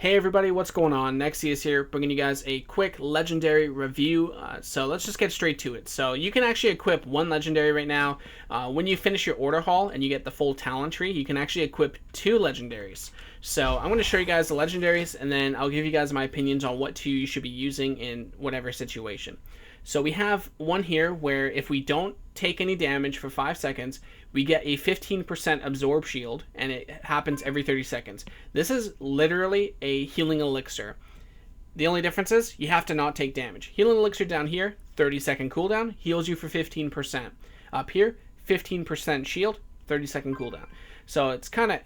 Hey everybody, what's going on? Nexy is here, bringing you guys a quick legendary review. So let's just get straight to it. So you can actually equip one legendary right now. When you finish your order haul and you get the full talent tree, you can actually equip two legendaries. So I'm going to show you guys the legendaries, and then I'll give you guys my opinions on what two you should be using in whatever situation. So we have one here where if we don't take any damage for 5 seconds, we get a 15% absorb shield, and it happens every 30 seconds. This is literally a healing elixir. The only difference is you have to not take damage. Healing elixir down here, 30-second cooldown, heals you for 15%. Up here, 15% shield, 30-second cooldown. So it's kind of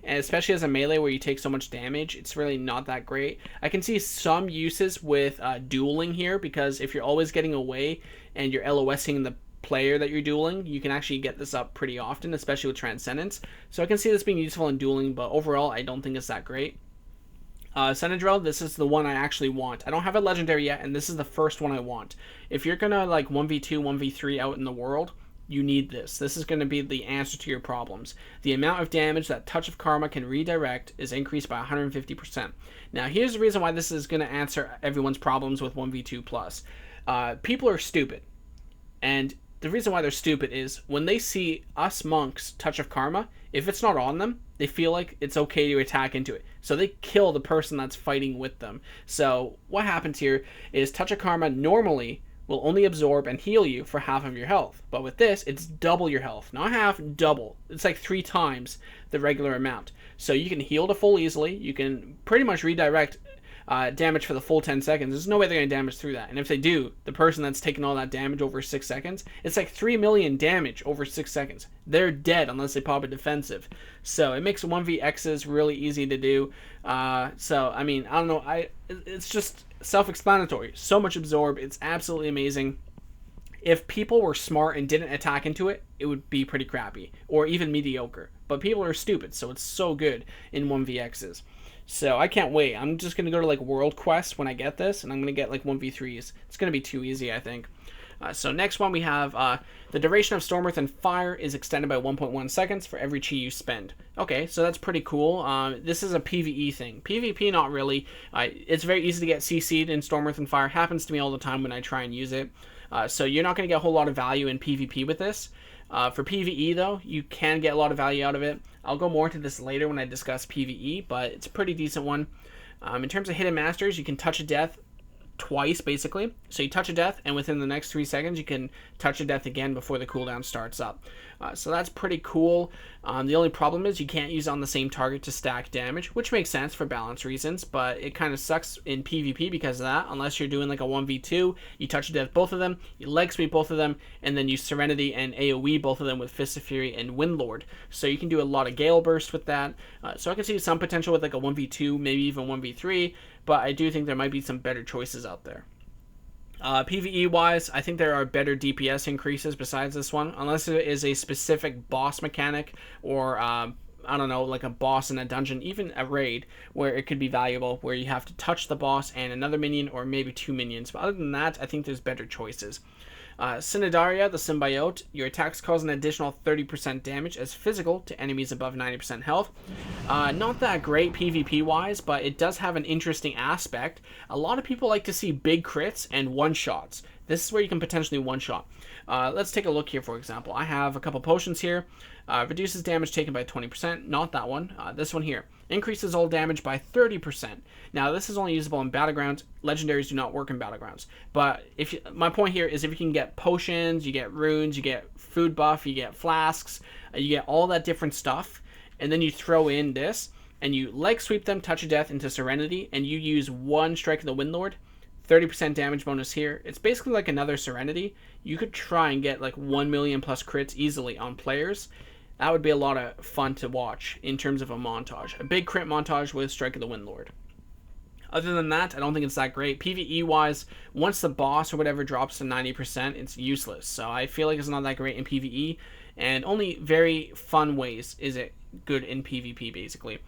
especially as a melee where you take so much damage, it's really not that great. I can see some uses with dueling here, because if you're always getting away and you're LOSing the player that you're dueling, you can actually get this up pretty often, especially with Transcendence. So I can see this being useful in dueling, but overall I don't think it's that great. Senadrel, this is the one I actually want. I don't have a legendary yet, and this is the first one I want. If you're gonna like 1v2, 1v3 out in the world, you need this. This is going to be the answer to your problems. The amount of damage that Touch of Karma can redirect is increased by 150%. Now, here's the reason why this is going to answer everyone's problems with 1v2 plus. People are stupid. And the reason why they're stupid is when they see us monks Touch of Karma, if it's not on them, they feel like it's okay to attack into it. So they kill the person that's fighting with them. So what happens here is Touch of Karma normally will only absorb and heal you for half of your health. But with this, it's double your health. Not half, double. It's like 3 times the regular amount. So you can heal to full easily. You can pretty much redirect damage for the full 10 seconds. There's no way they're going to damage through that. And if they do, the person that's taking all that damage over 6 seconds, it's like 3 million damage over 6 seconds. They're dead unless they pop a defensive. So it makes 1vx's really easy to do. So, I mean, I don't know. It's just self-explanatory. So much absorb. It's absolutely amazing. If people were smart and didn't attack into it, it would be pretty crappy or even mediocre. But people are stupid, so it's so good in 1vx's. So I can't wait. I'm just going to go to like World Quest when I get this, and I'm going to get like 1v3s. It's going to be too easy, I think. So next one we have the duration of Storm, Earth, and Fire is extended by 1.1 seconds for every chi you spend. Okay, so that's pretty cool. This is a PvE thing. PvP, not really. It's very easy to get CC'd in Storm, Earth, and Fire. Happens to me all the time when I try and use it. So you're not going to get a whole lot of value in PvP with this. For PvE, though, you can get a lot of value out of it. I'll go more into this later when I discuss PvE, but it's a pretty decent one. In terms of Hidden Masters, you can touch a death twice, basically. So you touch a death, and within the next 3 seconds, you can touch a death again before the cooldown starts up. So that's pretty cool. The only problem is you can't use it on the same target to stack damage, which makes sense for balance reasons, but it kind of sucks in PvP because of that. Unless you're doing like a 1v2, you touch a death both of them, you leg sweep both of them, and then you Serenity and AoE both of them with Fist of Fury and Windlord. So you can do a lot of Gale Burst with that. So I can see some potential with like a 1v2, maybe even 1v3, but I do think there might be some better choices out there. PvE wise, I think there are better DPS increases besides this one, unless it is a specific boss mechanic or I don't know, like a boss in a dungeon, even a raid, where it could be valuable, where you have to touch the boss and another minion or maybe 2 minions. But other than that, I think there's better choices. Synodaria, the Symbiote, your attacks cause an additional 30% damage as physical to enemies above 90% health. Not that great PvP wise, but it does have an interesting aspect. A lot of people like to see big crits and one-shots. This is where you can potentially one-shot. Let's take a look here, for example. I have a couple potions here. Reduces damage taken by 20%. Not that one. This one here. Increases all damage by 30%. Now, this is only usable in Battlegrounds. Legendaries do not work in Battlegrounds. But my point here is if you can get potions, you get runes, you get food buff, you get flasks, you get all that different stuff, and then you throw in this, and you leg sweep them, touch a death into Serenity, and you use one Strike of the Windlord, 30% damage bonus here. It's basically like another Serenity. You could try and get like 1 million plus crits easily on players. That would be a lot of fun to watch in terms of a montage. A big crit montage with Strike of the Windlord. Other than that, I don't think it's that great. PvE-wise, once the boss or whatever drops to 90%, it's useless. So I feel like it's not that great in PvE, and only very fun ways is it good in PvP, basically.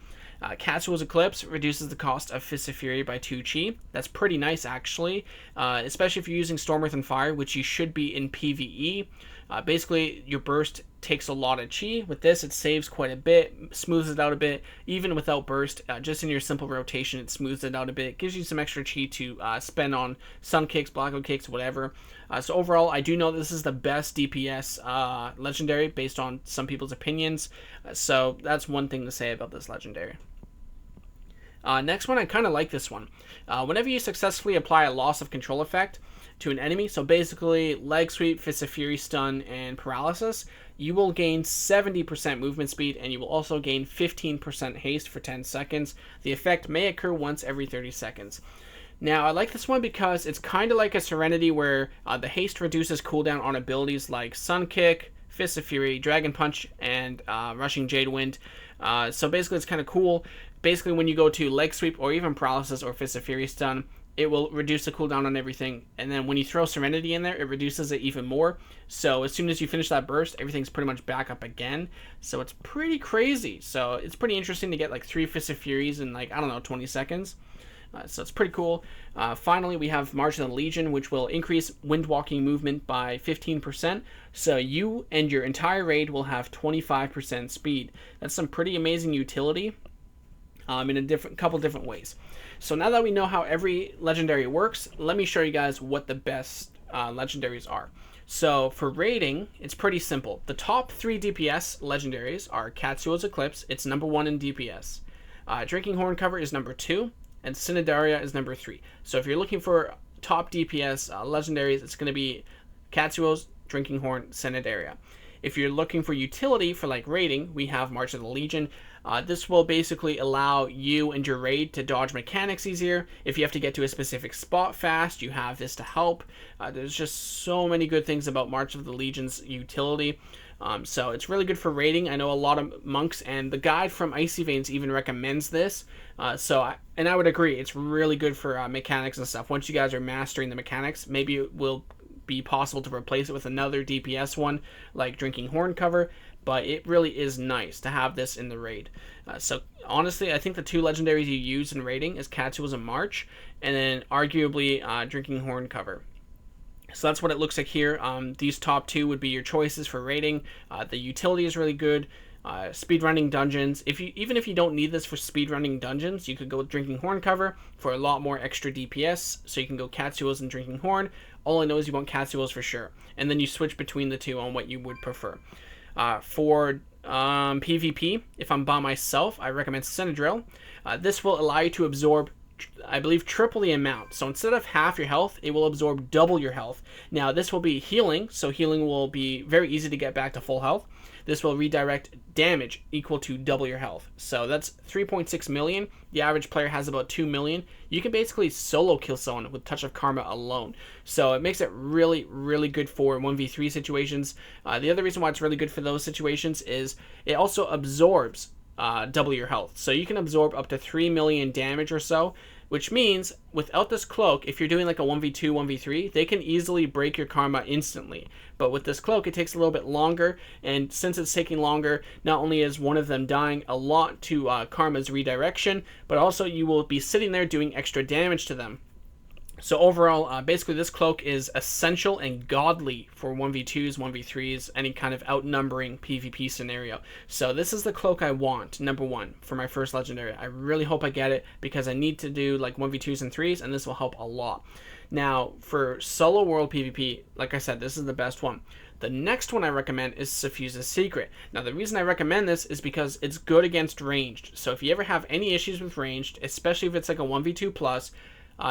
Catsual's Eclipse reduces the cost of Fist of Fury by 2 chi. That's pretty nice, actually, especially if you're using Storm, Earth, and Fire, which you should be in PvE. Basically, your burst takes a lot of chi. With this, it saves quite a bit, smooths it out a bit. Even without burst, just in your simple rotation, it smooths it out a bit, gives you some extra chi to spend on sun kicks, blackout kicks, whatever. So overall, I do know this is the best DPS legendary based on some people's opinions. So that's one thing to say about this legendary. Next one, I kind of like this one. Whenever you successfully apply a loss of control effect to an enemy, so basically leg sweep, fist of fury, stun, and paralysis, you will gain 70% movement speed, and you will also gain 15% haste for 10 seconds. The effect may occur once every 30 seconds. Now, I like this one because it's kind of like a Serenity where the haste reduces cooldown on abilities like Sun Kick, Fist of Fury, Dragon Punch, and Rushing Jade Wind. So basically, it's kind of cool. Basically, when you go to Leg Sweep or even Paralysis or Fist of Fury Stun, it will reduce the cooldown on everything. And then when you throw Serenity in there, it reduces it even more. So as soon as you finish that burst, everything's pretty much back up again. So it's pretty crazy. So it's pretty interesting to get like 3 Fist of Furies in like, I don't know, 20 seconds. So it's pretty cool. Finally, we have March of the Legion, which will increase Windwalking movement by 15%. So you and your entire raid will have 25% speed. That's some pretty amazing utility in a couple different ways. So now that we know how every legendary works, let me show you guys what the best legendaries are. So for raiding, it's pretty simple. The top 3 DPS legendaries are Katsuo's Eclipse. It's number 1 in DPS. Drinking Horn Cover is number 2. And Cinedaria is number 3. So if you're looking for top DPS legendaries, it's going to be Katsuo's, Drinking Horn, Cinedaria. If you're looking for utility for like raiding, we have March of the Legion. This will basically allow you and your raid to dodge mechanics easier. If you have to get to a specific spot fast, you have this to help. There's just so many good things about March of the Legion's utility. So it's really good for raiding. I know a lot of monks, and the guide from Icy Veins even recommends this. And I would agree, it's really good for mechanics and stuff. Once you guys are mastering the mechanics, maybe it will be possible to replace it with another DPS one, like Drinking Horn Cover, but it really is nice to have this in the raid. So honestly, I think the 2 legendaries you use in raiding is Katsuo's and March, and then arguably Drinking Horn Cover. So that's what it looks like here. These top 2 would be your choices for raiding. The utility is really good. Speedrunning dungeons. Even if you don't need this for speedrunning dungeons, you could go with Drinking Horn Cover for a lot more extra DPS. So you can go Katsuo's and Drinking Horn. All I know is you want Katsuo's for sure. And then you switch between the 2 on what you would prefer. For PvP, if I'm by myself, I recommend Synodrill. This will allow you to absorb, I believe, triple the amount. So instead of half your health, it will absorb double your health. Now this will be healing, so healing will be very easy to get back to full health. This will redirect damage equal to double your health. So that's 3.6 million. The average player has about 2 million. You can basically solo kill someone with Touch of Karma alone. So it makes it really, really good for 1v3 situations. The other reason why it's really good for those situations is it also absorbs double your health. So you can absorb up to 3 million damage or so, which means without this cloak, if you're doing like a 1v2, 1v3, they can easily break your karma instantly. But with this cloak, it takes a little bit longer, and since it's taking longer, not only is one of them dying a lot to karma's redirection, but also you will be sitting there doing extra damage to them. So overall, basically this cloak is essential and godly for 1v2s, 1v3s, any kind of outnumbering PvP scenario. So this is the cloak I want, number 1, for my first legendary. I really hope I get it because I need to do like 1v2s and 3s, and this will help a lot. Now, for solo world PvP, like I said, this is the best one. The next one I recommend is Suffuse's Secret. Now, the reason I recommend this is because it's good against ranged. So if you ever have any issues with ranged, especially if it's like a 1v2 plus,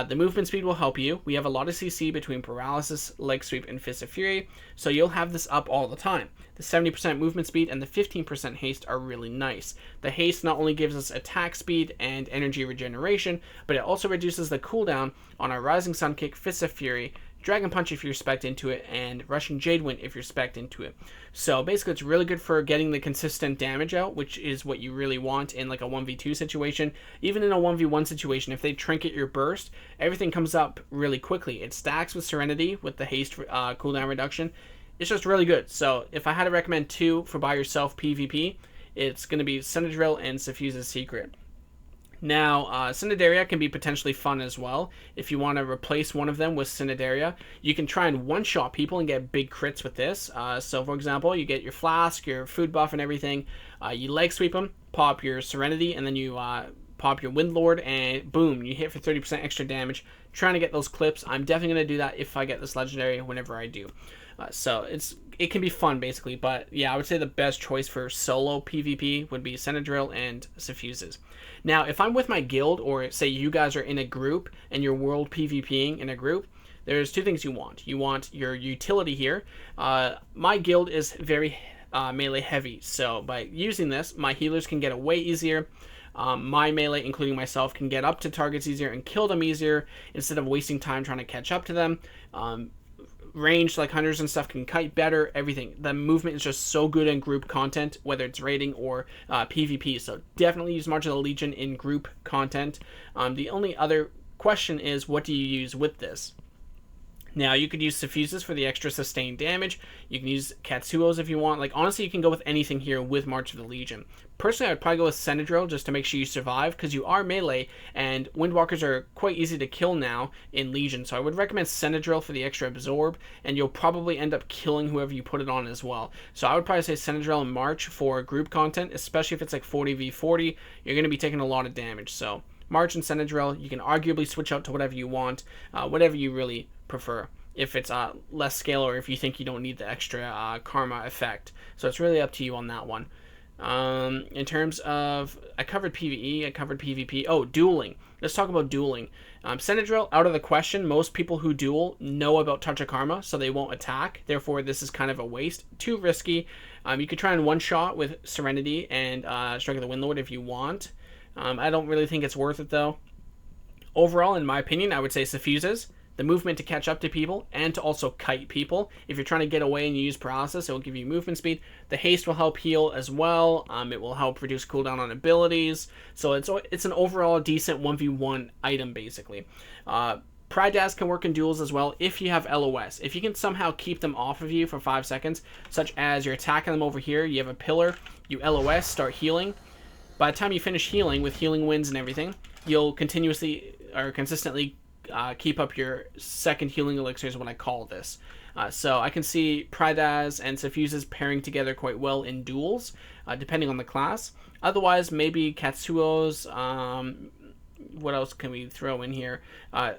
the movement speed will help you. We have a lot of CC between Paralysis, Leg Sweep, and Fist of Fury, so you'll have this up all the time. The 70% movement speed and the 15% haste are really nice. The haste not only gives us attack speed and energy regeneration, but it also reduces the cooldown on our Rising Sun Kick, Fist of Fury, Dragon Punch if you're spec'd into it, and Rushing Jade Wind if you're spec'd into it. So basically it's really good for getting the consistent damage out, which is what you really want in like a 1v2 situation. Even in a 1v1 situation, if they trinket your burst, everything comes up really quickly. It stacks with Serenity with the haste cooldown reduction. It's just really good. So if I had to recommend 2 for by yourself PvP, it's going to be Synodrill and Suffuse's Secret. Now, Cineraria can be potentially fun as well. If you want to replace one of them with Cineraria, you can try and one-shot people and get big crits with this. So, for example, you get your flask, your food buff, and everything. You leg sweep them, pop your Serenity, and then you pop your Windlord, and boom, you hit for 30% extra damage. Trying to get those clips. I'm definitely going to do that if I get this Legendary whenever I do. So it can be fun, basically. But, yeah, I would say the best choice for solo PvP would be Senadrill and Suffuses. Now, if I'm with my guild, or say you guys are in a group and you're world PvPing in a group, there's two things you want. You want your utility here. My guild is very melee heavy, so by using this, my healers can get away easier. My melee, including myself, can get up to targets easier and kill them easier instead of wasting time trying to catch up to them. Ranged, like hunters and stuff, can kite better, everything. The movement is just so good in group content, whether it's raiding or PvP, so definitely use March of the Legion in group content. The only other question is, what do you use with this? Now, you could use Suffuses for the extra sustained damage. You can use Katsuos if you want. Like, honestly, you can go with anything here with March of the Legion. Personally, I would probably go with Senadrill just to make sure you survive, because you are melee, and Windwalkers are quite easy to kill now in Legion. So I would recommend Senadrill for the extra absorb, and you'll probably end up killing whoever you put it on as well. So I would probably say Senadrill and March for group content, especially if it's like 40v40. You're going to be taking a lot of damage. So March and Senadrill, you can arguably switch out to whatever you want, whatever you really prefer, if it's less scale or if you think you don't need the extra karma effect. So it's really up to you on that one. In terms of, I covered PvE, I covered PvP. Oh, dueling. Let's talk about dueling. Senadrill, out of the question. Most people who duel know about Touch of Karma, so they won't attack. Therefore, this is kind of a waste. Too risky. You could try and one-shot with Serenity and Strike of the Windlord if you want. I don't really think it's worth it, though. Overall, in my opinion, I would say Suffuses. The movement to catch up to people and to also kite people. If you're trying to get away and you use paralysis, it will give you movement speed. The haste will help heal as well. It will help reduce cooldown on abilities. So it's an overall decent 1v1 item, basically. Pride Daz can work in duels as well if you have LOS. If you can somehow keep them off of you for 5 seconds, such as you're attacking them over here, you have a pillar, you LOS, start healing. By the time you finish healing with healing winds and everything, you'll continuously or consistently keep up your second healing elixir is what I call this. So I can see Pridaz and Suffuses pairing together quite well in duels, depending on the class. Otherwise, maybe Katsuos. What else can we throw in here? I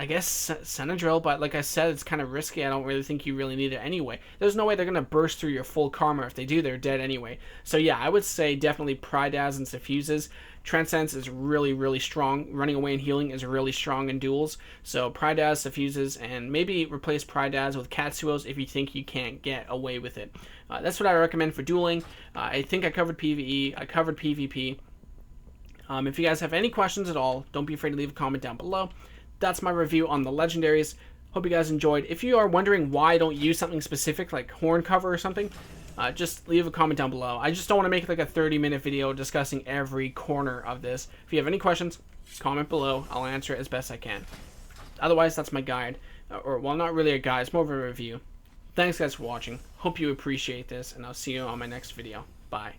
guess Senadrill, but like I said, it's kind of risky. I don't really think you really need it anyway. There's no way they're going to burst through your full karma. If they do, they're dead anyway. So yeah, I would say definitely Pridaz and Suffuses. Transcendence is really, really strong. Running away and healing is really strong in duels. So Pridaz, Suffuses, and maybe replace Pridaz with Katsuos if you think you can't get away with it. That's what I recommend for dueling. I think I covered PvE. I covered PvP. If you guys have any questions at all, don't be afraid to leave a comment down below. That's my review on the Legendaries. Hope you guys enjoyed. If you are wondering why I don't use something specific like horn cover or something, just leave a comment down below. I just don't want to make like a 30-minute video discussing every corner of this. If you have any questions, comment below. I'll answer it as best I can. Otherwise, that's my guide. Or, well, not really a guide. It's more of a review. Thanks, guys, for watching. Hope you appreciate this, and I'll see you on my next video. Bye.